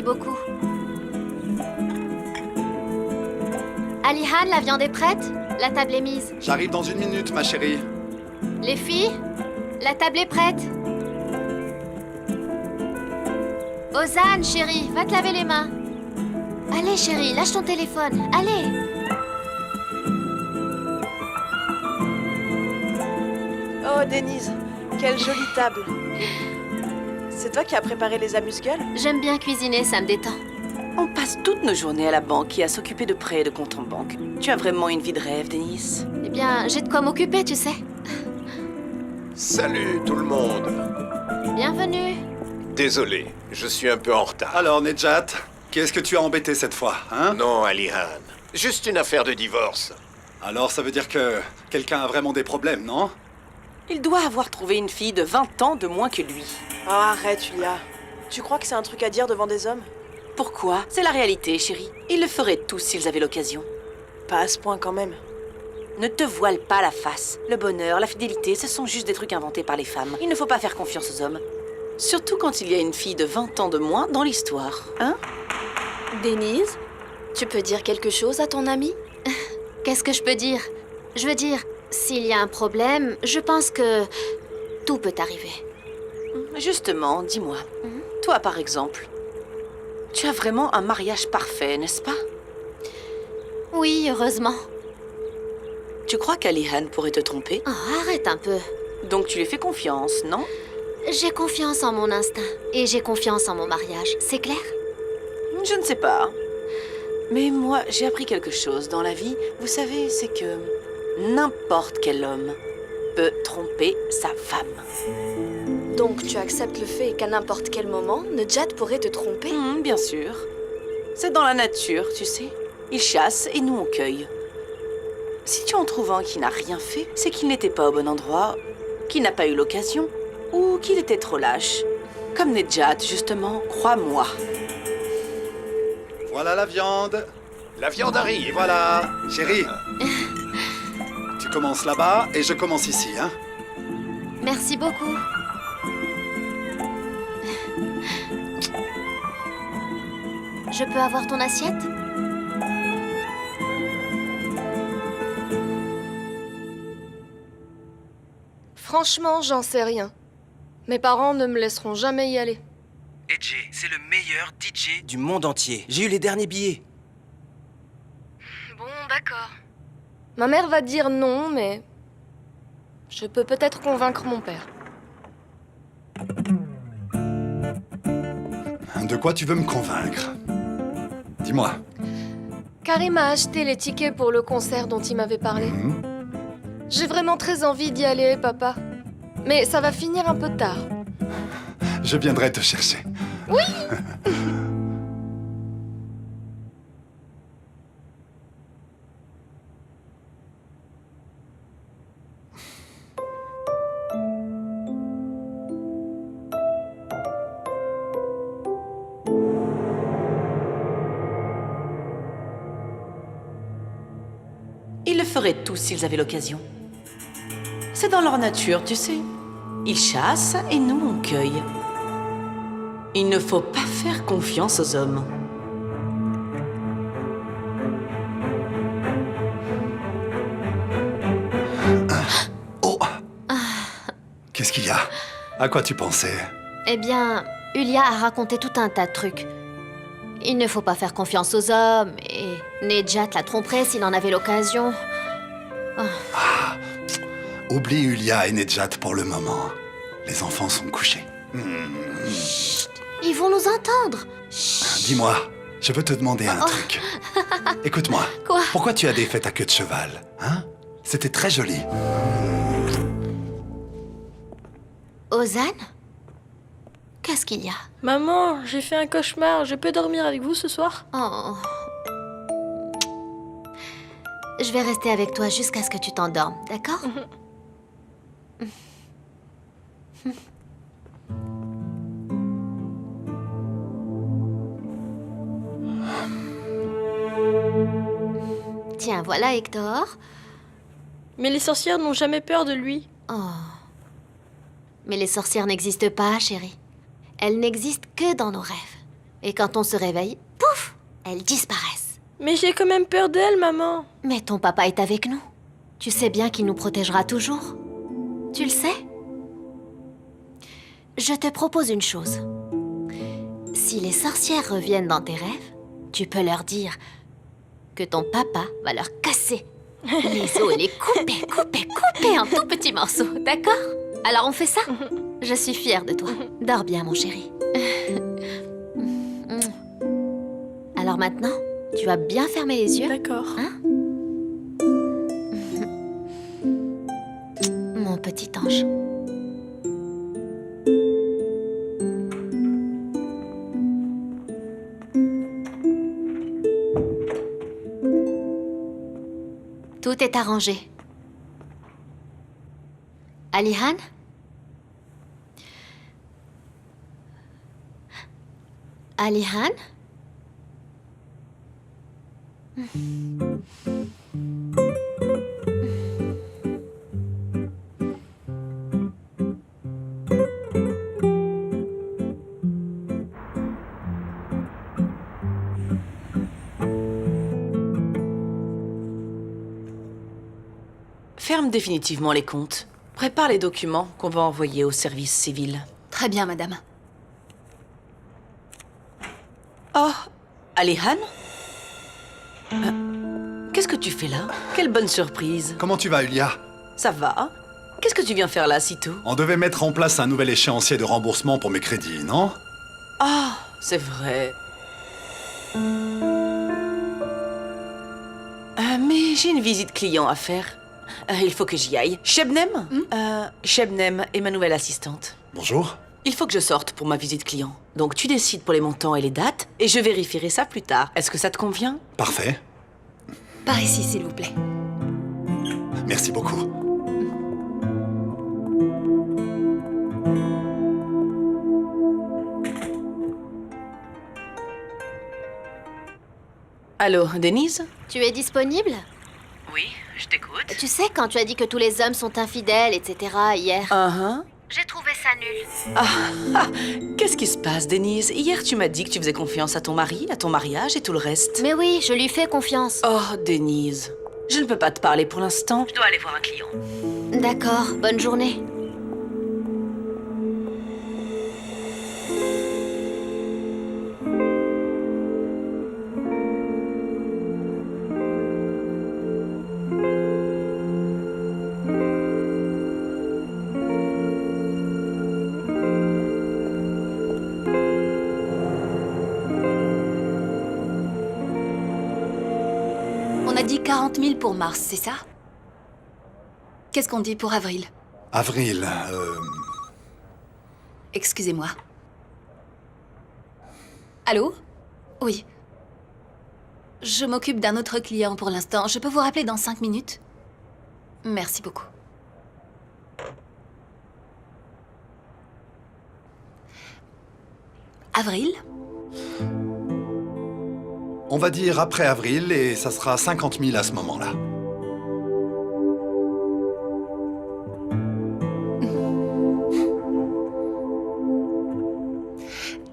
beaucoup. Alihan, la viande est prête? La table est mise. J'arrive dans 1 minute, ma chérie. Les filles, la table est prête. Ozan, chérie, va te laver les mains. Allez, chérie, lâche ton téléphone. Allez. Oh, Denise, quelle jolie table. C'est toi qui as préparé les amuse-gueules? J'aime bien cuisiner, ça me détend. On passe toutes nos journées à la banque et à s'occuper de prêts et de comptes en banque. Tu as vraiment une vie de rêve, Denise. Eh bien, j'ai de quoi m'occuper, tu sais. Salut tout le monde. Bienvenue. Désolé, je suis un peu en retard. Alors, Nejat, qu'est-ce que tu as embêté cette fois, hein? Non, Alihan. Juste une affaire de divorce. Alors, ça veut dire que quelqu'un a vraiment des problèmes, non? Il doit avoir trouvé une fille de 20 ans de moins que lui. Oh, arrête, Julia. Tu crois que c'est un truc à dire devant des hommes? Pourquoi? C'est la réalité, chérie. Ils le feraient tous s'ils avaient l'occasion. Pas à ce point quand même. Ne te voile pas la face. Le bonheur, la fidélité, ce sont juste des trucs inventés par les femmes. Il ne faut pas faire confiance aux hommes. Surtout quand il y a une fille de 20 ans de moins dans l'histoire. Hein? Denise, tu peux dire quelque chose à ton ami? Qu'est-ce que je peux dire? Je veux dire, s'il y a un problème, je pense que tout peut arriver. Justement, dis-moi. Toi, par exemple, tu as vraiment un mariage parfait, n'est-ce pas? Oui, heureusement. Tu crois qu'Alihan pourrait te tromper? Oh, arrête un peu. Donc tu lui fais confiance, non? J'ai confiance en mon instinct. Et j'ai confiance en mon mariage. C'est clair? Je ne sais pas. Mais moi, j'ai appris quelque chose dans la vie. Vous savez, c'est que n'importe quel homme peut tromper sa femme. Donc tu acceptes le fait qu'à n'importe quel moment, Nejat pourrait te tromper? Bien sûr. C'est dans la nature, tu sais. Il chasse et nous on cueille. Si tu en trouves un qui n'a rien fait, c'est qu'il n'était pas au bon endroit, qu'il n'a pas eu l'occasion, ou qu'il était trop lâche. Comme Nejat, justement, crois-moi. Voilà la viande. La viande Et arrive. voilà, chérie. Tu commences là-bas et je commence ici, hein? Merci beaucoup. Je peux avoir ton assiette? Franchement, j'en sais rien. Mes parents ne me laisseront jamais y aller. AJ, c'est le meilleur DJ du monde entier. J'ai eu les derniers billets. Bon, d'accord. Ma mère va dire non, mais... je peux peut-être convaincre mon père. De quoi tu veux me convaincre? Dis-moi. Karim a acheté les tickets pour le concert dont il m'avait parlé. J'ai vraiment très envie d'y aller, papa. Mais ça va finir un peu tard. Je viendrai te chercher. Oui. Ils le feraient tous s'ils avaient l'occasion. C'est dans leur nature, tu sais. Ils chassent et nous on cueille. Il ne faut pas faire confiance aux hommes. Oh! Qu'est-ce qu'il y a? À quoi tu pensais? Eh bien, Ulia a raconté tout un tas de trucs. Il ne faut pas faire confiance aux hommes, et Nejat la tromperait s'il en avait l'occasion. Oublie Ulia et Nejat pour le moment. Les enfants sont couchés. Chut, ils vont nous entendre. Dis-moi, je veux te demander un truc. Écoute-moi. Quoi? Pourquoi tu as des fêtes à queue de cheval, hein? C'était très joli. Ozan? Qu'est-ce qu'il y a? Maman, j'ai fait un cauchemar. Je peux dormir avec vous ce soir? Oh. Je vais rester avec toi jusqu'à ce que tu t'endormes, d'accord? Tiens, voilà Hector. Mais les sorcières n'ont jamais peur de lui. Oh. Mais les sorcières n'existent pas, chérie. Elles n'existent que dans nos rêves. Et quand on se réveille, pouf, elles disparaissent. Mais j'ai quand même peur d'elle, maman. Mais ton papa est avec nous. Tu sais bien qu'il nous protégera toujours. Tu le sais? Je te propose une chose. Si les sorcières reviennent dans tes rêves, tu peux leur dire que ton papa va leur casser les os et les couper en tout petits morceaux, d'accord? Alors on fait ça? Je suis fière de toi. Dors bien, mon chéri. Alors maintenant, tu vas bien fermer les yeux. D'accord. Hein? Mon petit ange. Tout est arrangé. Alihan? Alihan? Ferme définitivement les comptes. Prépare les documents qu'on va envoyer au service civil. Très bien, madame. Oh, Alihan? Qu'est-ce que tu fais là? Quelle bonne surprise. Comment tu vas, Ulia? Ça va? Qu'est-ce que tu viens faire là, si tôt? On devait mettre en place un nouvel échéancier de remboursement pour mes crédits, non? Ah, c'est vrai. Mais j'ai une visite client à faire. Il faut que j'y aille. Shebnem? Shebnem est ma nouvelle assistante. Bonjour. Il faut que je sorte pour ma visite client. Donc tu décides pour les montants et les dates, et je vérifierai ça plus tard. Est-ce que ça te convient? Parfait. Par ici, s'il vous plaît. Merci beaucoup. Allô, Denise? Tu es disponible? Oui, je t'écoute. Tu sais, quand tu as dit que tous les hommes sont infidèles, etc., hier, j'ai trouvé ça nul. Qu'est-ce qui se passe, Denise? Hier, tu m'as dit que tu faisais confiance à ton mari, à ton mariage et tout le reste. Mais oui, je lui fais confiance. Oh, Denise, je ne peux pas te parler pour l'instant. Je dois aller voir un client. D'accord, bonne journée. On a dit 40 000 pour mars, c'est ça? Qu'est-ce qu'on dit pour avril? Avril, Excusez-moi. Allô? Oui. Je m'occupe d'un autre client pour l'instant. Je peux vous rappeler dans 5 minutes? Merci beaucoup. Avril? on va dire après avril et ça sera 50 000 à ce moment-là.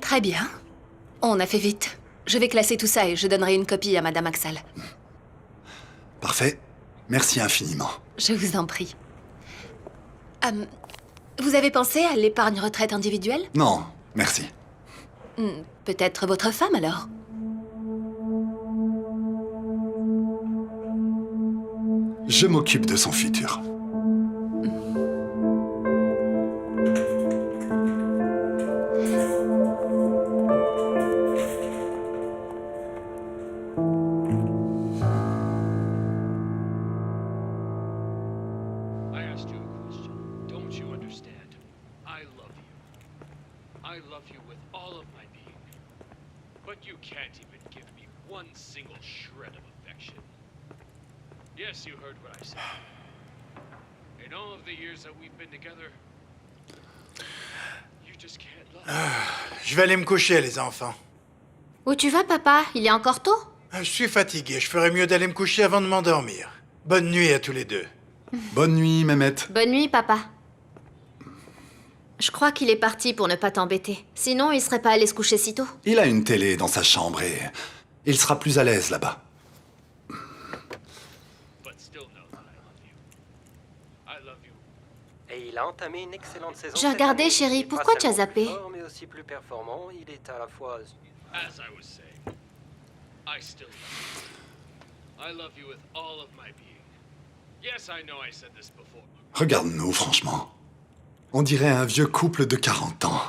Très bien. On a fait vite. Je vais classer tout ça et je donnerai une copie à Madame Axel. Parfait. Merci infiniment. Je vous en prie. Vous avez pensé à l'épargne retraite individuelle? Non, merci. Peut-être votre femme, alors? Je m'occupe de son futur. Yes, you heard what I said. In all of the years that we've been together, you just can't love. Je vais aller me coucher, les enfants. Où tu vas, papa? Il est encore tôt? Je suis fatigué. Je ferais mieux d'aller me coucher avant de m'endormir. Bonne nuit à tous les deux. Bonne nuit, Mehmet. Bonne nuit, papa. Je crois qu'il est parti pour ne pas t'embêter. Sinon, il serait pas allé se coucher si tôt. Il a une télé dans sa chambre et il sera plus à l'aise là-bas. But still know that I love you. I love you. Et il a entamé une excellente saison. J'ai regardé, chérie. Il est pas Pourquoi tu as seulement plus zappé? fort, mais aussi plus performant. Il est à la fois... As I was saying, I still love you. I love you with all of my being. Yes, I know I said this before. Regarde-nous, franchement. On dirait un vieux couple de 40 ans.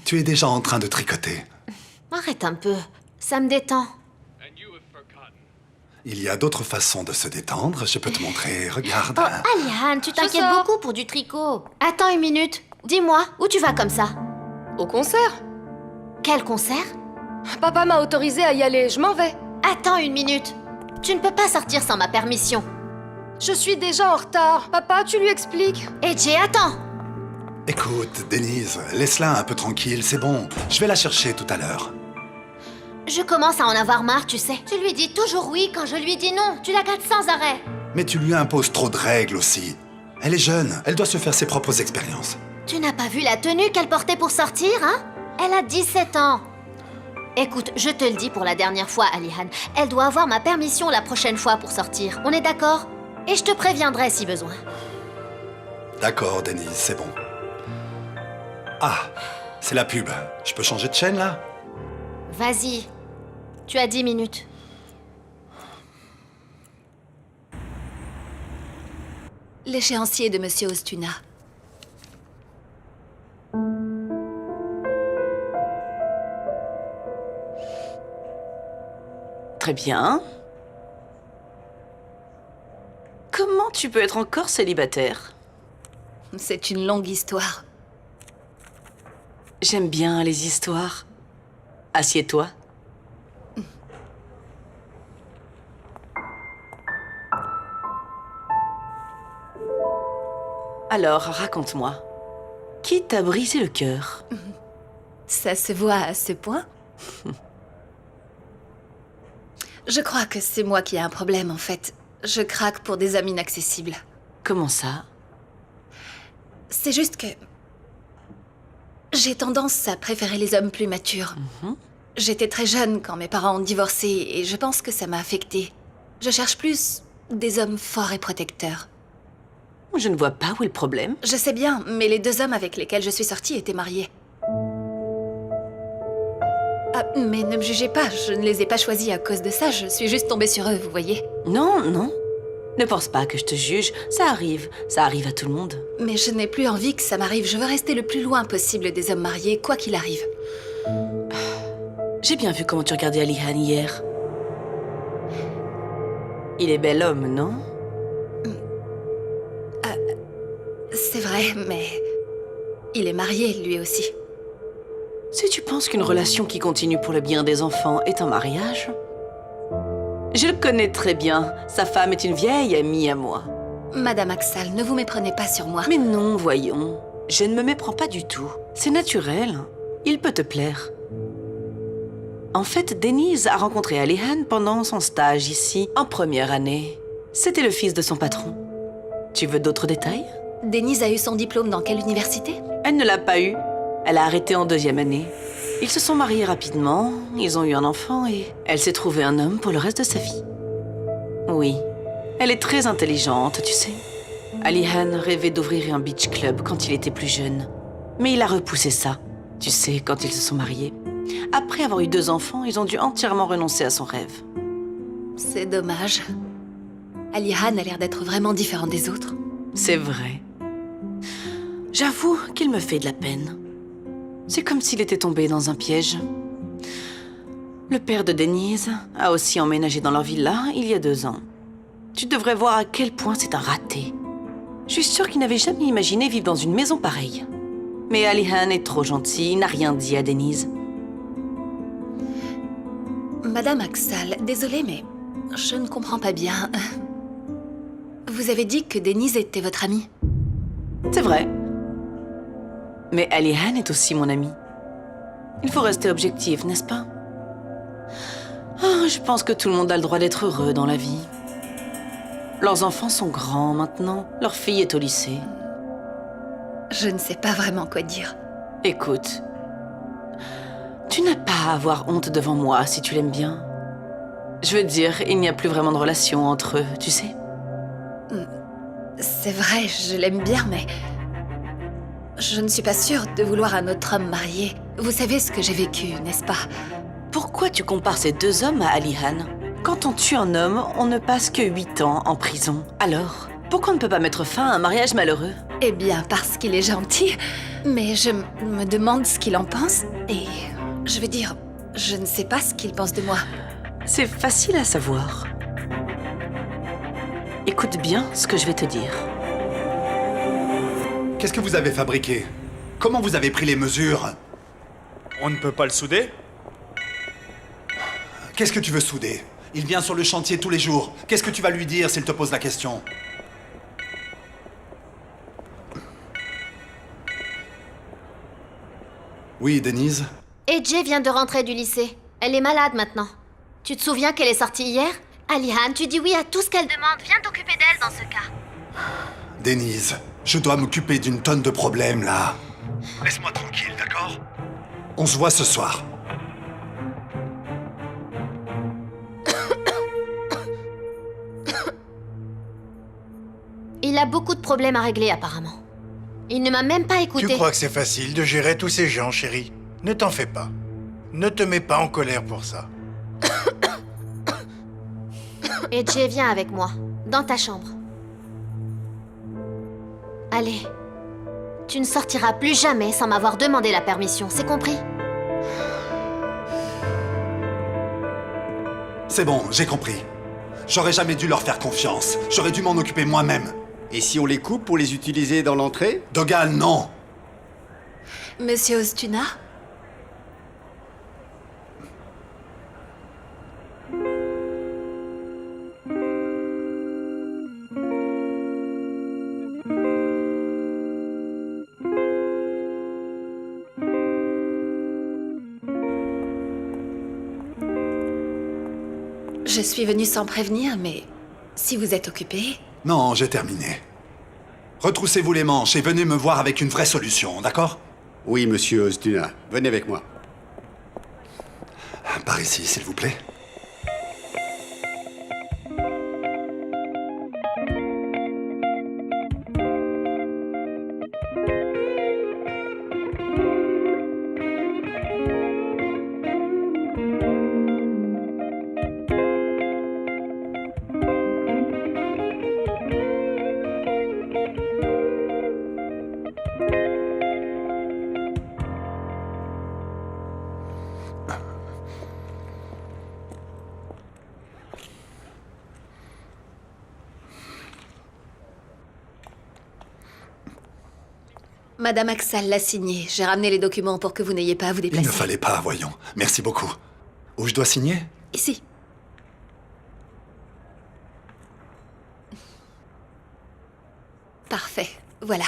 Tu es déjà en train de tricoter. Arrête un peu. Ça me détend. And you have forgotten. Il y a d'autres façons de se détendre. Je peux te montrer. Regarde. Oh, Alihan, tu t'inquiètes sors. beaucoup pour du tricot. Attends une minute. Dis-moi, où tu vas comme ça? Au concert? Quel concert? Papa m'a autorisé à y aller, je m'en vais. Attends une minute. Tu ne peux pas sortir sans ma permission. Je suis déjà en retard. Papa, tu lui expliques. Et Jay, attends. Écoute, Denise, laisse-la un peu tranquille, c'est bon. Je vais la chercher tout à l'heure. Je commence à en avoir marre, tu sais. Tu lui dis toujours oui quand je lui dis non. Tu la gâtes sans arrêt. Mais tu lui imposes trop de règles aussi. Elle est jeune, elle doit se faire ses propres expériences. Tu n'as pas vu la tenue qu'elle portait pour sortir, hein? Elle a 17 ans. Écoute, je te le dis pour la dernière fois, Alihan. Elle doit avoir ma permission la prochaine fois pour sortir. On est d'accord? Et je te préviendrai si besoin. D'accord, Denise, c'est bon. Ah, c'est la pub. Je peux changer de chaîne, là? Vas-y. Tu as 10 minutes. L'échéancier de Monsieur Ostuna. Très bien. Comment tu peux être encore célibataire? C'est une longue histoire. J'aime bien les histoires. Assieds-toi. Alors, raconte-moi. Qui t'a brisé le cœur? Ça se voit à ce point? Je crois que c'est moi qui ai un problème, en fait. Je craque pour des hommes inaccessibles. Comment ça? C'est juste que... j'ai tendance à préférer les hommes plus matures. J'étais très jeune quand mes parents ont divorcé et je pense que ça m'a affectée. Je cherche plus des hommes forts et protecteurs. Je ne vois pas où est le problème. Je sais bien, mais les 2 hommes avec lesquels je suis sortie étaient mariés. Ah, mais ne me jugez pas, je ne les ai pas choisis à cause de ça, je suis juste tombée sur eux, vous voyez. Non, non. Ne pense pas que je te juge. Ça arrive à tout le monde. Mais je n'ai plus envie que ça m'arrive, je veux rester le plus loin possible des hommes mariés, quoi qu'il arrive. J'ai bien vu comment tu regardais Alihan hier. Il est bel homme, non? C'est vrai, mais... il est marié, lui aussi. Si tu penses qu'une relation qui continue pour le bien des enfants est un mariage... Je le connais très bien. Sa femme est une vieille amie à moi. Madame Axal, ne vous méprenez pas sur moi. Mais non, voyons. Je ne me méprends pas du tout. C'est naturel. Il peut te plaire. En fait, Denise a rencontré Alihan pendant son stage ici, en première année. C'était le fils de son patron. Tu veux d'autres détails? Denise a eu son diplôme dans quelle université? Elle ne l'a pas eu. Elle a arrêté en 2e année. Ils se sont mariés rapidement, ils ont eu un enfant et elle s'est trouvée un homme pour le reste de sa vie. Oui, elle est très intelligente, tu sais. Alihan rêvait d'ouvrir un beach club quand il était plus jeune. Mais il a repoussé ça, tu sais, quand ils se sont mariés. Après avoir eu 2 enfants, ils ont dû entièrement renoncer à son rêve. C'est dommage. Alihan a l'air d'être vraiment différent des autres. C'est vrai. J'avoue qu'il me fait de la peine. C'est comme s'il était tombé dans un piège. Le père de Denise a aussi emménagé dans leur villa il y a 2 ans. Tu devrais voir à quel point c'est un raté. Je suis sûre qu'il n'avait jamais imaginé vivre dans une maison pareille. Mais Alihan est trop gentil, il n'a rien dit à Denise. Madame Axal, désolée, mais je ne comprends pas bien. Vous avez dit que Denise était votre amie? C'est vrai. Mais Alihan est aussi mon amie. Il faut rester objectif, n'est-ce pas? Je pense que tout le monde a le droit d'être heureux dans la vie. Leurs enfants sont grands maintenant. Leur fille est au lycée. Je ne sais pas vraiment quoi dire. Écoute, tu n'as pas à avoir honte devant moi si tu l'aimes bien. Je veux dire, il n'y a plus vraiment de relation entre eux, tu sais. C'est vrai, je l'aime bien, mais... Je ne suis pas sûre de vouloir un autre homme marié. Vous savez ce que j'ai vécu, n'est-ce pas? Pourquoi tu compares ces deux hommes à Alihan? Quand on tue un homme, on ne passe que 8 ans en prison. Alors, pourquoi on ne peut pas mettre fin à un mariage malheureux? Eh bien, parce qu'il est gentil. Mais je me demande ce qu'il en pense. Et je veux dire, je ne sais pas ce qu'il pense de moi. C'est facile à savoir. Écoute bien ce que je vais te dire. Qu'est-ce que vous avez fabriqué? Comment vous avez pris les mesures? On ne peut pas le souder? Qu'est-ce que tu veux souder? Il vient sur le chantier tous les jours. Qu'est-ce que tu vas lui dire s'il te pose la question? Oui, Denise? AJ vient de rentrer du lycée. Elle est malade maintenant. Tu te souviens qu'elle est sortie hier? Alihan, tu dis oui à tout ce qu'elle demande. Viens t'occuper d'elle dans ce cas. Denise, je dois m'occuper d'une tonne de problèmes, là. Laisse-moi tranquille, d'accord? On se voit ce soir. Il a beaucoup de problèmes à régler, apparemment. Il ne m'a même pas écouté. Tu crois que c'est facile de gérer tous ces gens, chérie? Ne t'en fais pas. Ne te mets pas en colère pour ça. AJ, viens avec moi, dans ta chambre. Allez. Tu ne sortiras plus jamais sans m'avoir demandé la permission, c'est compris? C'est bon, j'ai compris. J'aurais jamais dû leur faire confiance. J'aurais dû m'en occuper moi-même. Et si on les coupe pour les utiliser dans l'entrée? Dogal, non! Monsieur Ostuna? Je suis venue sans prévenir, mais si vous êtes occupé... Non, j'ai terminé. Retroussez-vous les manches et venez me voir avec une vraie solution, d'accord? Oui, monsieur Ostuna. Venez avec moi. Par ici, s'il vous plaît. Madame Axal l'a signé. J'ai ramené les documents pour que vous n'ayez pas à vous déplacer. Il ne fallait pas, voyons. Merci beaucoup. Où je dois signer? Ici. Parfait. Voilà.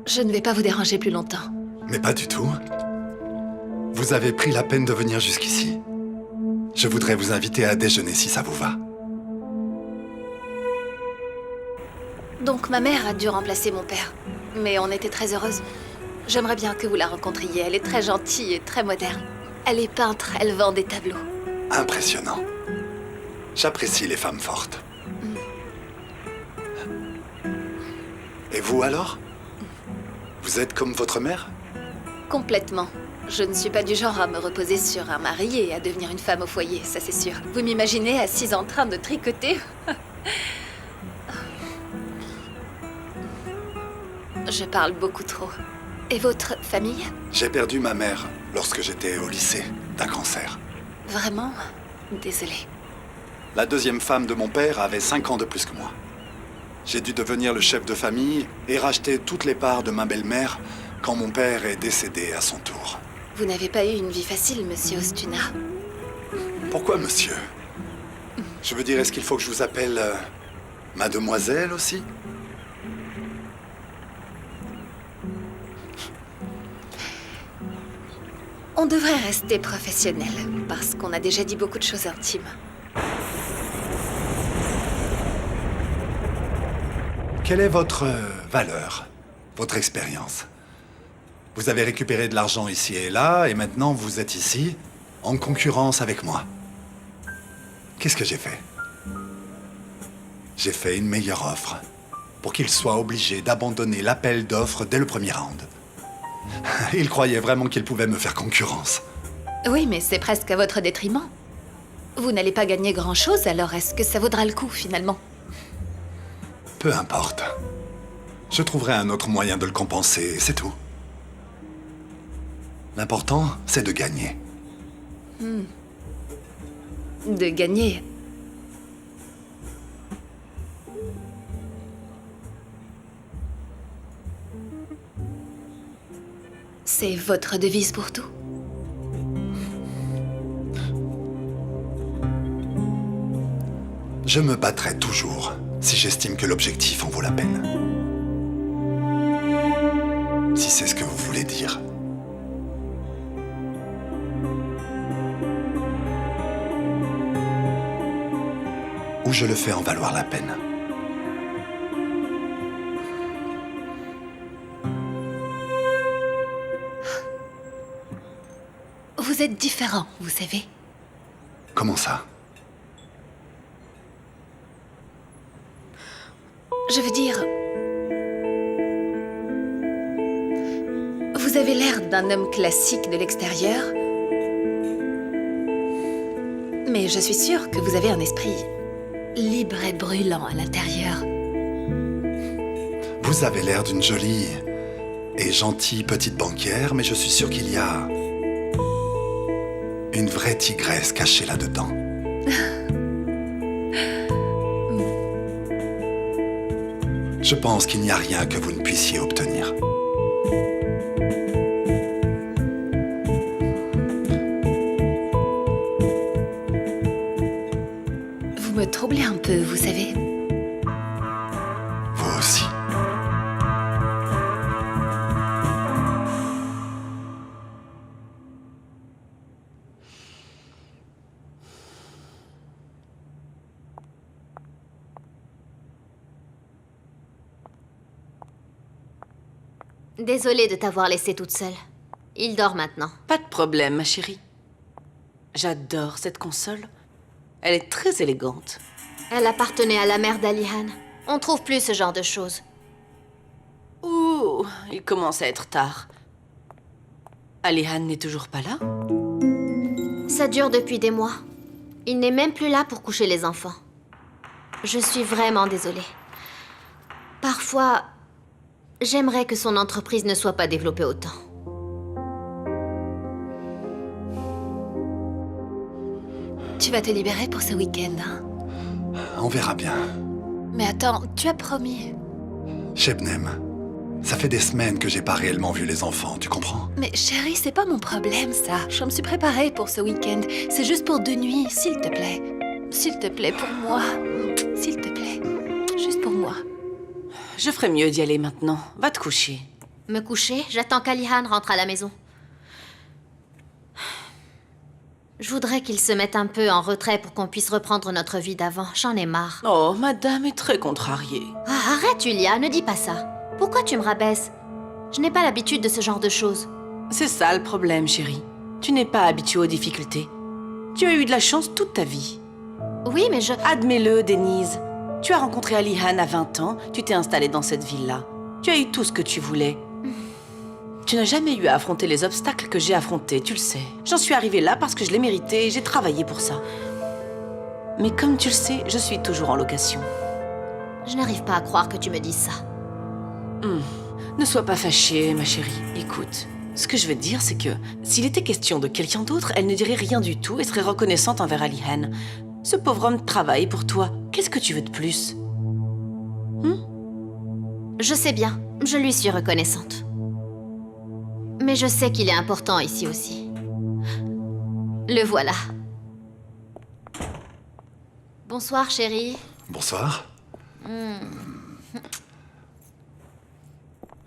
Je ne vais pas vous déranger plus longtemps. Mais pas du tout. Vous avez pris la peine de venir jusqu'ici. Je voudrais vous inviter à déjeuner si ça vous va. Donc ma mère a dû remplacer mon père. Mais on était très heureuses. J'aimerais bien que vous la rencontriez. Elle est très gentille et très moderne. Elle est peintre, elle vend des tableaux. Impressionnant. J'apprécie les femmes fortes. Et vous alors? Vous êtes comme votre mère? Complètement. Je ne suis pas du genre à me reposer sur un mari et à devenir une femme au foyer, ça c'est sûr. Vous m'imaginez assise en train de tricoter? Je parle beaucoup trop. Et votre famille? J'ai perdu ma mère lorsque j'étais au lycée, d'un cancer. Vraiment? Désolée. La deuxième femme de mon père avait 5 ans de plus que moi. J'ai dû devenir le chef de famille et racheter toutes les parts de ma belle-mère quand mon père est décédé à son tour. Vous n'avez pas eu une vie facile, monsieur Ostuna. Pourquoi, monsieur? Je veux dire, est-ce qu'il faut que je vous appelle mademoiselle aussi? On devrait rester professionnel, parce qu'on a déjà dit beaucoup de choses intimes. Quelle est votre valeur? votre expérience. Vous avez récupéré de l'argent ici et là, et maintenant vous êtes ici, en concurrence avec moi. Qu'est-ce que j'ai fait? J'ai fait une meilleure offre, pour qu'il soit obligé d'abandonner l'appel d'offres dès le premier round. Il croyait vraiment qu'il pouvait me faire concurrence. Oui, mais c'est presque à votre détriment. Vous n'allez pas gagner grand-chose, alors est-ce que ça vaudra le coup, finalement? Peu importe. Je trouverai un autre moyen de le compenser, c'est tout. L'important, c'est de gagner. De gagner. C'est votre devise pour tout? Je me battrai toujours, si j'estime que l'objectif en vaut la peine. Si c'est ce que vous voulez dire. Ou je le fais en valoir la peine. Vous êtes différent, vous savez. Comment ça? Je veux dire... Vous avez l'air d'un homme classique de l'extérieur. Mais je suis sûre que vous avez un esprit libre et brûlant à l'intérieur. Vous avez l'air d'une jolie et gentille petite banquière, mais je suis sûr qu'il y a une vraie tigresse cachée là-dedans. Je pense qu'il n'y a rien que vous ne puissiez obtenir. Vous me troublez un peu, vous savez. Vous aussi. Désolée de t'avoir laissée toute seule. Il dort maintenant. Pas de problème, ma chérie. J'adore cette console. Elle est très élégante. Elle appartenait à la mère d'Alihan. On trouve plus ce genre de choses. Ouh, il commence à être tard. Alihan n'est toujours pas là? Ça dure depuis des mois. Il n'est même plus là pour coucher les enfants. Je suis vraiment désolée. Parfois, j'aimerais que son entreprise ne soit pas développée autant. Tu vas te libérer pour ce week-end, hein? On verra bien. Mais attends, tu as promis. Shebnem, ça fait des semaines que j'ai pas réellement vu les enfants, tu comprends? Mais chérie, c'est pas mon problème, ça. Je me suis préparée pour ce week-end. C'est juste pour 2 nuits, s'il te plaît. S'il te plaît, pour moi. S'il te plaît. Juste pour moi. Je ferais mieux d'y aller maintenant. Va te coucher. Me coucher? J'attends qu'Alihan rentre à la maison. Je voudrais qu'il se mette un peu en retrait pour qu'on puisse reprendre notre vie d'avant. J'en ai marre. Oh, madame est très contrariée. Ah, arrête, Julia, ne dis pas ça. Pourquoi tu me rabaisses? Je n'ai pas l'habitude de ce genre de choses. C'est ça le problème, chérie. Tu n'es pas habituée aux difficultés. Tu as eu de la chance toute ta vie. Oui, mais je... Admets-le, Denise. Tu as rencontré Alihan à 20 ans, tu t'es installée dans cette ville-là. Tu as eu tout ce que tu voulais. Tu n'as jamais eu à affronter les obstacles que j'ai affrontés, tu le sais. J'en suis arrivée là parce que je l'ai mérité et j'ai travaillé pour ça. Mais comme tu le sais, je suis toujours en location. Je n'arrive pas à croire que tu me dises ça. Ne sois pas fâchée, ma chérie. Écoute, ce que je veux te dire, c'est que s'il était question de quelqu'un d'autre, elle ne dirait rien du tout et serait reconnaissante envers Alihan. Ce pauvre homme travaille pour toi. Qu'est-ce que tu veux de plus? Je sais bien, je lui suis reconnaissante. Mais je sais qu'il est important ici aussi. Le voilà. Bonsoir, chérie. Bonsoir.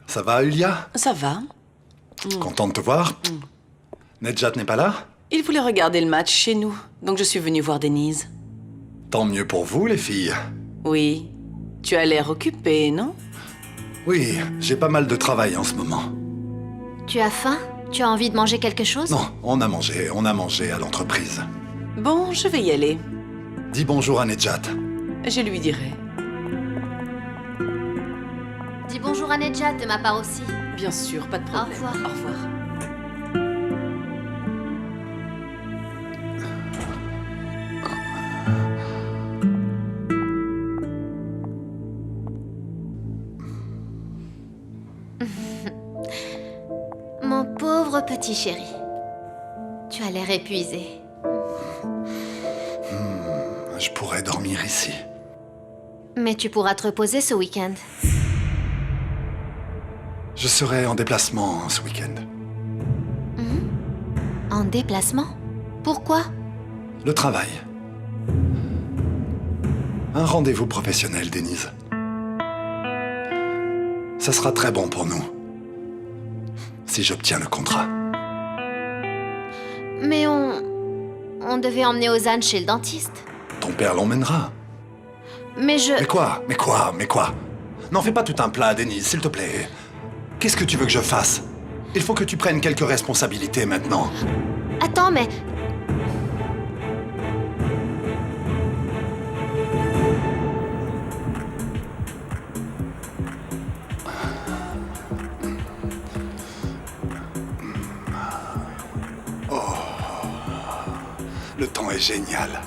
Ça va, Yulia? Ça va. Content de te voir? Nedjat n'est pas là? Il voulait regarder le match chez nous, donc je suis venue voir Denise. Tant mieux pour vous, les filles. Oui. Tu as l'air occupée, non? Oui, j'ai pas mal de travail en ce moment. Tu as faim? Tu as envie de manger quelque chose? Non, on a mangé à l'entreprise. Bon, je vais y aller. Dis bonjour à Nejat. Je lui dirai. Dis bonjour à Nejat de ma part aussi. Bien sûr, pas de problème. Au revoir. Au revoir. Mon pauvre petit chéri. Tu as l'air épuisé. Je pourrais dormir ici. Mais tu pourras te reposer ce week-end. Je serai en déplacement ce week-end. En déplacement? Pourquoi? Le travail. Un rendez-vous professionnel, Denise. Ça sera très bon pour nous. Si j'obtiens le contrat. Mais on devait emmener Ozan chez le dentiste. Ton père l'emmènera. Mais je... Mais quoi? N'en fais pas tout un plat, Denise, s'il te plaît. Qu'est-ce que tu veux que je fasse? Il faut que tu prennes quelques responsabilités maintenant. Attends, mais... Le temps est génial.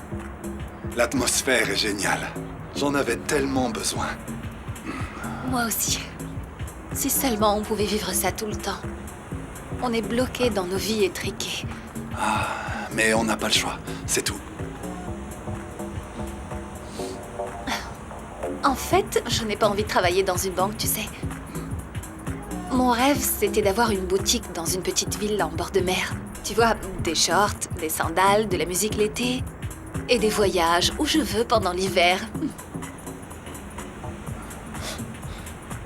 L'atmosphère est géniale. J'en avais tellement besoin. Moi aussi. Si seulement on pouvait vivre ça tout le temps. On est bloqués dans nos vies étriquées. Mais on n'a pas le choix, c'est tout. En fait, je n'ai pas envie de travailler dans une banque, tu sais. Mon rêve, c'était d'avoir une boutique dans une petite ville en bord de mer. Tu vois, des shorts, des sandales, de la musique l'été et des voyages où je veux pendant l'hiver.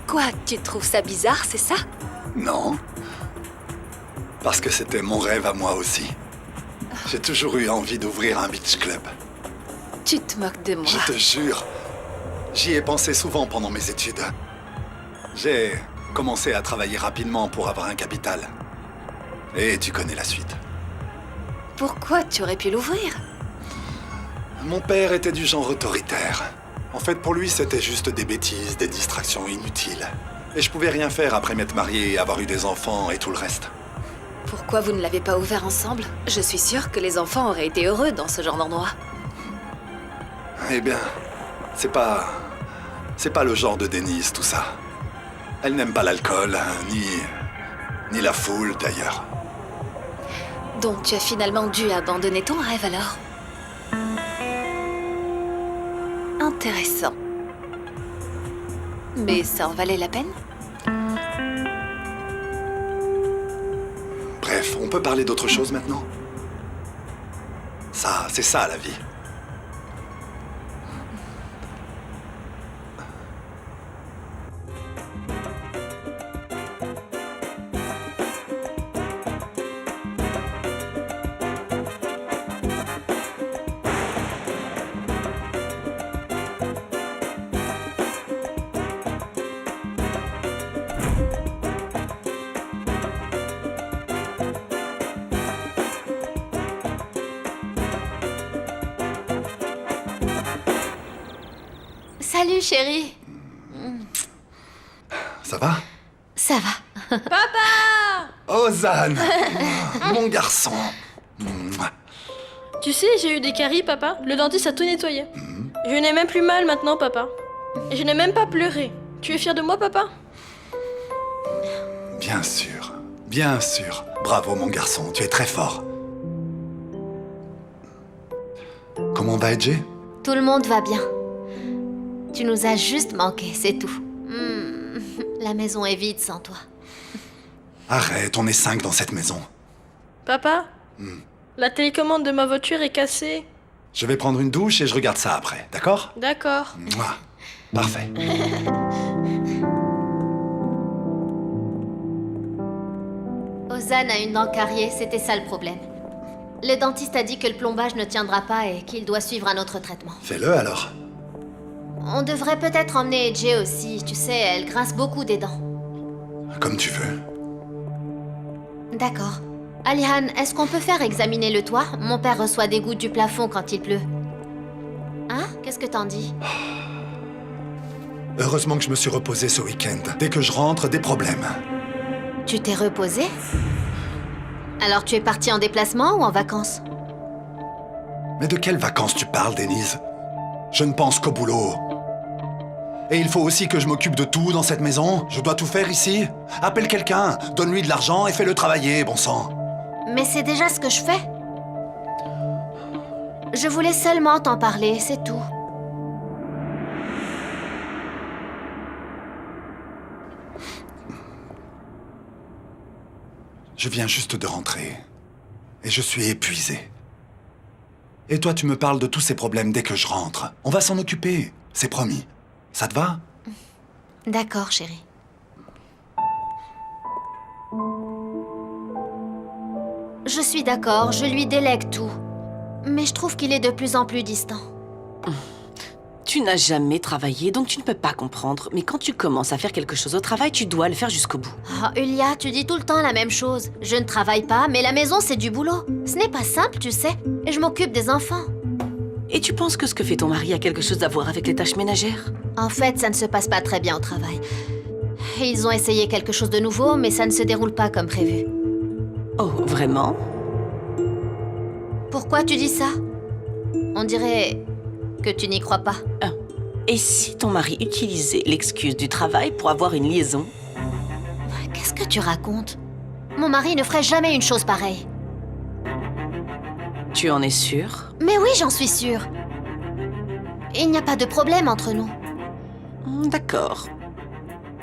Quoi, tu trouves ça bizarre, c'est ça? Non. Parce que c'était mon rêve à moi aussi. J'ai toujours eu envie d'ouvrir un beach club. Tu te moques de moi. Je te jure. J'y ai pensé souvent pendant mes études. J'ai commencé à travailler rapidement pour avoir un capital. Et tu connais la suite. Pourquoi tu aurais pu l'ouvrir? Mon père était du genre autoritaire. En fait, pour lui, c'était juste des bêtises, des distractions inutiles. Et je pouvais rien faire après m'être marié, avoir eu des enfants et tout le reste. Pourquoi vous ne l'avez pas ouvert ensemble? Je suis sûre que les enfants auraient été heureux dans ce genre d'endroit. Eh bien, c'est pas le genre de Denise, tout ça. Elle n'aime pas l'alcool, ni la foule, d'ailleurs. Donc tu as finalement dû abandonner ton rêve alors? Intéressant. Mais ça en valait la peine? Bref, on peut parler d'autre chose maintenant? Ça, c'est ça la vie. Salut, chérie. Ça va? Ça va. Ozan! Mon garçon! Tu sais, j'ai eu des caries, papa. Le dentiste a tout nettoyé. Je n'ai même plus mal maintenant, papa. Et je n'ai même pas pleuré. Tu es fier de moi, papa? Bien sûr, bien sûr. Bravo, mon garçon, tu es très fort. Comment va Edge? Tout le monde va bien. Tu nous as juste manqué, c'est tout. La maison est vide sans toi. Arrête, on est 5 dans cette maison. Papa, la télécommande de ma voiture est cassée. Je vais prendre une douche et je regarde ça après, d'accord? D'accord. Mouah. Parfait. Ozan a une dent carriée, c'était ça le problème. Le dentiste a dit que le plombage ne tiendra pas et qu'il doit suivre un autre traitement. Fais-le alors. On devrait peut-être emmener Jay aussi. Tu sais, elle grince beaucoup des dents. Comme tu veux. D'accord. Alihan, est-ce qu'on peut faire examiner le toit? Mon père reçoit des gouttes du plafond quand il pleut. Hein? Qu'est-ce que t'en dis? Heureusement que je me suis reposé ce week-end. Dès que je rentre, des problèmes. Tu t'es reposé? Alors tu es parti en déplacement ou en vacances? Mais de quelles vacances tu parles, Denise? Je ne pense qu'au boulot. Et il faut aussi que je m'occupe de tout dans cette maison. Je dois tout faire ici. Appelle quelqu'un, donne-lui de l'argent et fais-le travailler, bon sang. Mais c'est déjà ce que je fais. Je voulais seulement t'en parler, c'est tout. Je viens juste de rentrer. Et je suis épuisé. Et toi, tu me parles de tous ces problèmes dès que je rentre. On va s'en occuper, c'est promis. Ça te va? D'accord, chérie. Je suis d'accord, je lui délègue tout. Mais je trouve qu'il est de plus en plus distant. Tu n'as jamais travaillé, donc tu ne peux pas comprendre. Mais quand tu commences à faire quelque chose au travail, tu dois le faire jusqu'au bout. Oh, Ulia, tu dis tout le temps la même chose. Je ne travaille pas, mais la maison, c'est du boulot. Ce n'est pas simple, tu sais. Et je m'occupe des enfants. Et tu penses que ce que fait ton mari a quelque chose à voir avec les tâches ménagères? En fait, ça ne se passe pas très bien au travail. Ils ont essayé quelque chose de nouveau, mais ça ne se déroule pas comme prévu. Oh, vraiment? Pourquoi tu dis ça? On dirait que tu n'y crois pas. Et si ton mari utilisait l'excuse du travail pour avoir une liaison? Qu'est-ce que tu racontes? Mon mari ne ferait jamais une chose pareille. Tu en es sûre? Mais oui, j'en suis sûre. Il n'y a pas de problème entre nous. D'accord.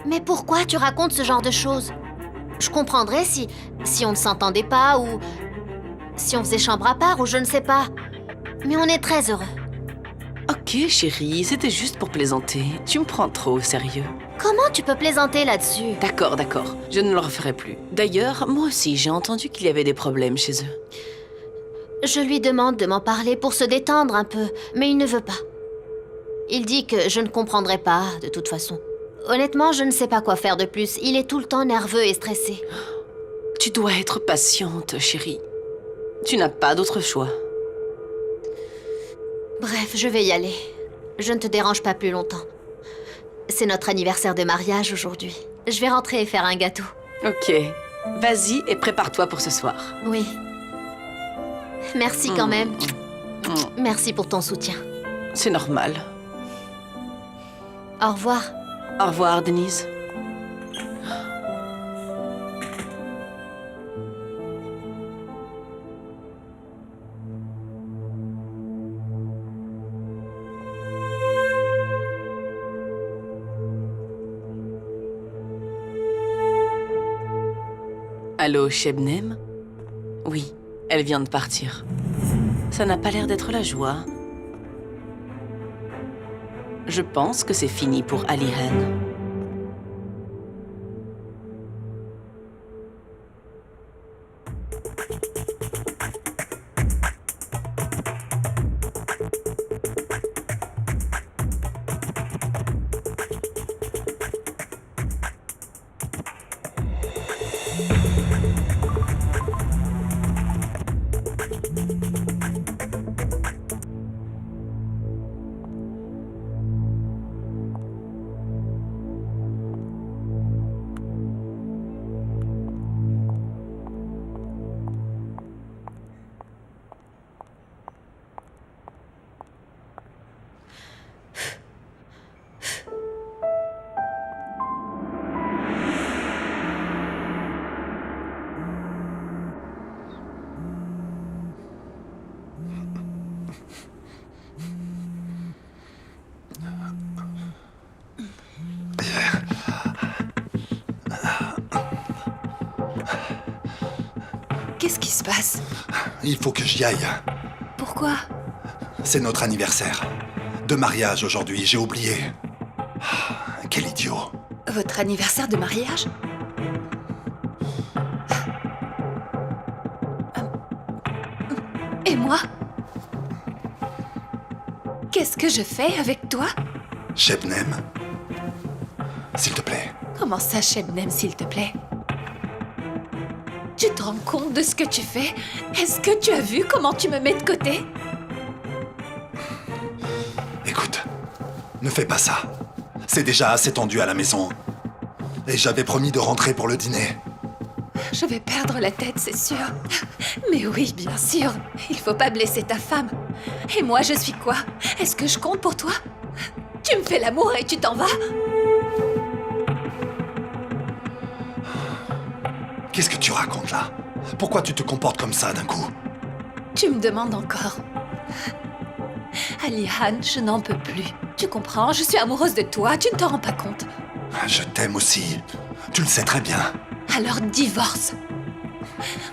Mais pourquoi tu racontes ce genre de choses? Je comprendrais si on ne s'entendait pas ou si on faisait chambre à part ou je ne sais pas. Mais on est très heureux. Ok, chérie, c'était juste pour plaisanter. Tu me prends trop au sérieux. Comment tu peux plaisanter là-dessus? D'accord, d'accord. Je ne le referai plus. D'ailleurs, moi aussi, j'ai entendu qu'il y avait des problèmes chez eux. Je lui demande de m'en parler pour se détendre un peu, mais il ne veut pas. Il dit que je ne comprendrai pas, de toute façon. Honnêtement, je ne sais pas quoi faire de plus. Il est tout le temps nerveux et stressé. Tu dois être patiente, chérie. Tu n'as pas d'autre choix. Bref, je vais y aller. Je ne te dérange pas plus longtemps. C'est notre anniversaire de mariage aujourd'hui. Je vais rentrer et faire un gâteau. Ok. Vas-y et prépare-toi pour ce soir. Oui. Merci quand même. Merci pour ton soutien. C'est normal. Au revoir. Au revoir, Denise. Allô, Shebnem? Oui, elle vient de partir. Ça n'a pas l'air d'être la joie. Je pense que c'est fini pour Alihan. Qu'est-ce qui se passe? Il faut que j'y aille. Pourquoi? C'est notre anniversaire. De mariage aujourd'hui, j'ai oublié. Quel idiot. Votre anniversaire de mariage? Et moi? Qu'est-ce que je fais avec toi? Shebnem. S'il te plaît. Comment ça, Shebnem, s'il te plaît? Tu te rends compte de ce que tu fais? Est-ce que tu as vu comment tu me mets de côté? Écoute, ne fais pas ça. C'est déjà assez tendu à la maison. Et j'avais promis de rentrer pour le dîner. Je vais perdre la tête, c'est sûr. Mais oui, bien sûr. Il faut pas blesser ta femme. Et moi, je suis quoi? Est-ce que je compte pour toi? Tu me fais l'amour et tu t'en vas? Qu'est-ce que tu racontes là? Pourquoi tu te comportes comme ça d'un coup? Tu me demandes encore. Alihan, je n'en peux plus. Tu comprends? Je suis amoureuse de toi, tu ne te rends pas compte. Je t'aime aussi. Tu le sais très bien. Alors divorce.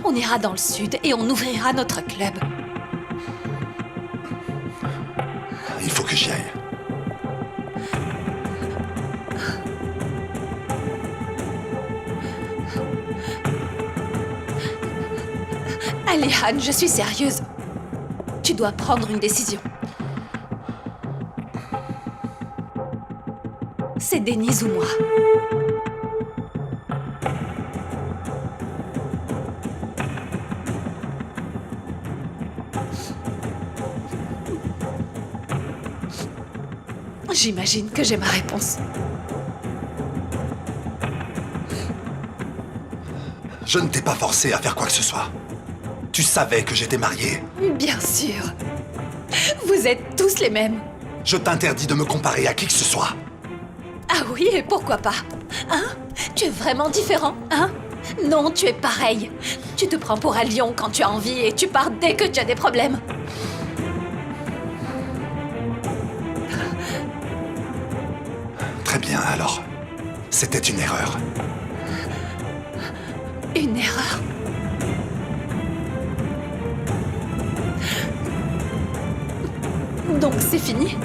On ira dans le sud et on ouvrira notre club. Il faut que j'y aille. Alihan, je suis sérieuse. Tu dois prendre une décision. C'est Denise ou moi. J'imagine que j'ai ma réponse. Je ne t'ai pas forcé à faire quoi que ce soit. Tu savais que j'étais marié. Bien sûr. Vous êtes tous les mêmes. Je t'interdis de me comparer à qui que ce soit. Ah oui, et pourquoi pas? Hein? Tu es vraiment différent, hein? Non, tu es pareil. Tu te prends pour un lion quand tu as envie et tu pars dès que tu as des problèmes. Très bien, alors. C'était une erreur. Une erreur? Donc c'est fini?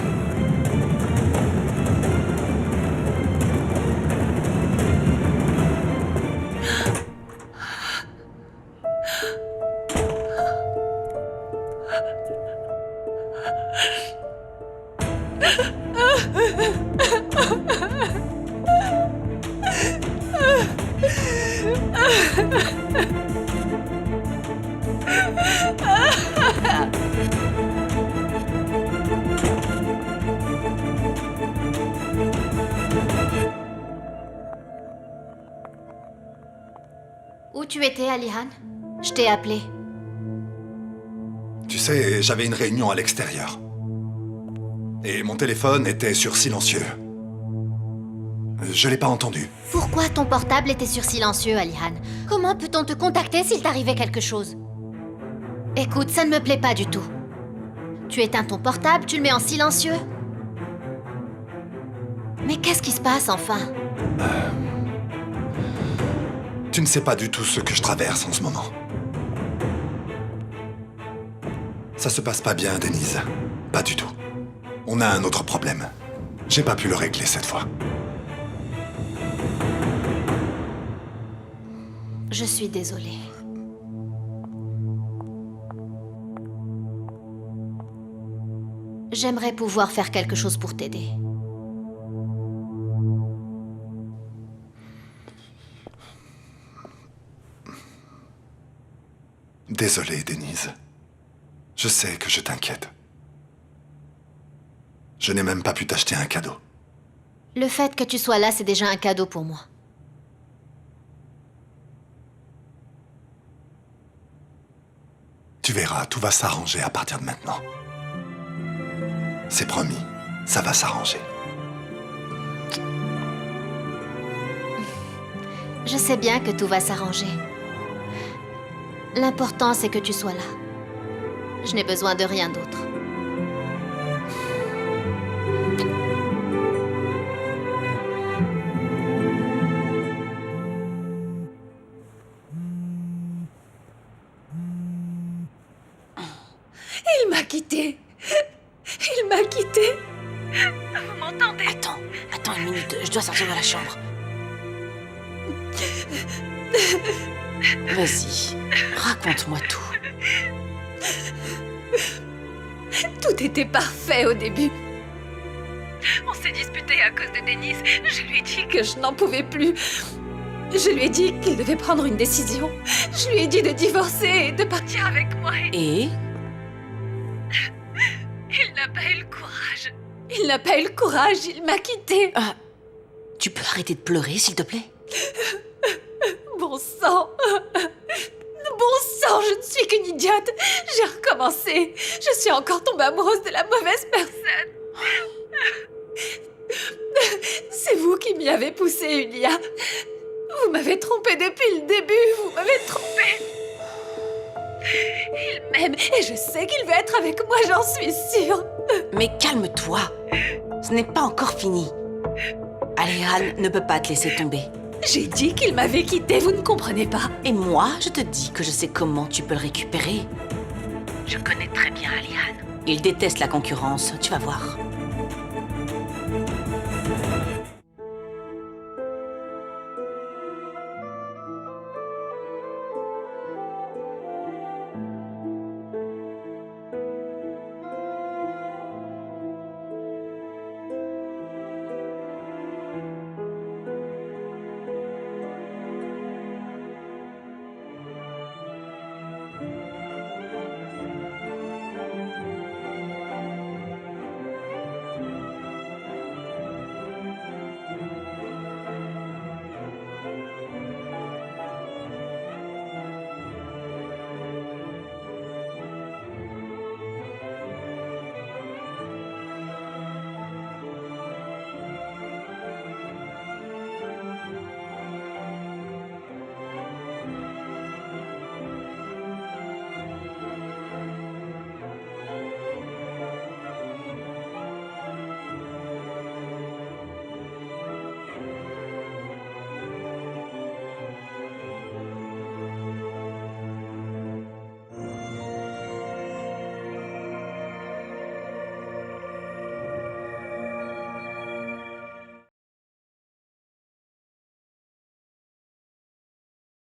Où tu étais, Alihan? Je t'ai appelé. Tu sais, j'avais une réunion à l'extérieur. Et mon téléphone était sur silencieux. Je l'ai pas entendu. Pourquoi ton portable était sur silencieux, Alihan? Comment peut-on te contacter s'il t'arrivait quelque chose? Écoute, ça ne me plaît pas du tout. Tu éteins ton portable, tu le mets en silencieux. Mais qu'est-ce qui se passe, enfin? Tu ne sais pas du tout ce que je traverse en ce moment. Ça se passe pas bien, Denise. Pas du tout. On a un autre problème. J'ai pas pu le régler cette fois. Je suis désolée. J'aimerais pouvoir faire quelque chose pour t'aider. Désolé, Denise. Je sais que je t'inquiète. Je n'ai même pas pu t'acheter un cadeau. Le fait que tu sois là, c'est déjà un cadeau pour moi. Tu verras, tout va s'arranger à partir de maintenant. C'est promis, ça va s'arranger. Je sais bien que tout va s'arranger. L'important, c'est que tu sois là. Je n'ai besoin de rien d'autre. Il m'a quitté. Il m'a quitté. Vous m'entendez? Attends une minute, je dois sortir de la chambre. Vas-y, raconte-moi tout. Tout était parfait au début. On s'est disputé à cause de Denise. Je lui ai dit que je n'en pouvais plus. Je lui ai dit qu'il devait prendre une décision. Je lui ai dit de divorcer et de partir avec moi. Et Il n'a pas eu le courage. Il n'a pas eu le courage, il m'a quittée. tu peux arrêter de pleurer, s'il te plaît? Bon sang. Bon sang, je ne suis qu'une idiote. J'ai recommencé. Je suis encore tombée amoureuse de la mauvaise personne. C'est vous qui m'y avez poussée, Yulia. Vous m'avez trompée depuis le début. Vous m'avez trompée. Il m'aime et je sais qu'il veut être avec moi, j'en suis sûre. Mais calme-toi. Ce n'est pas encore fini. Alihan ne peut pas te laisser tomber. J'ai dit qu'il m'avait quittée, vous ne comprenez pas. Et moi, je te dis que je sais comment tu peux le récupérer. Je connais très bien Alihan. Il déteste la concurrence, tu vas voir.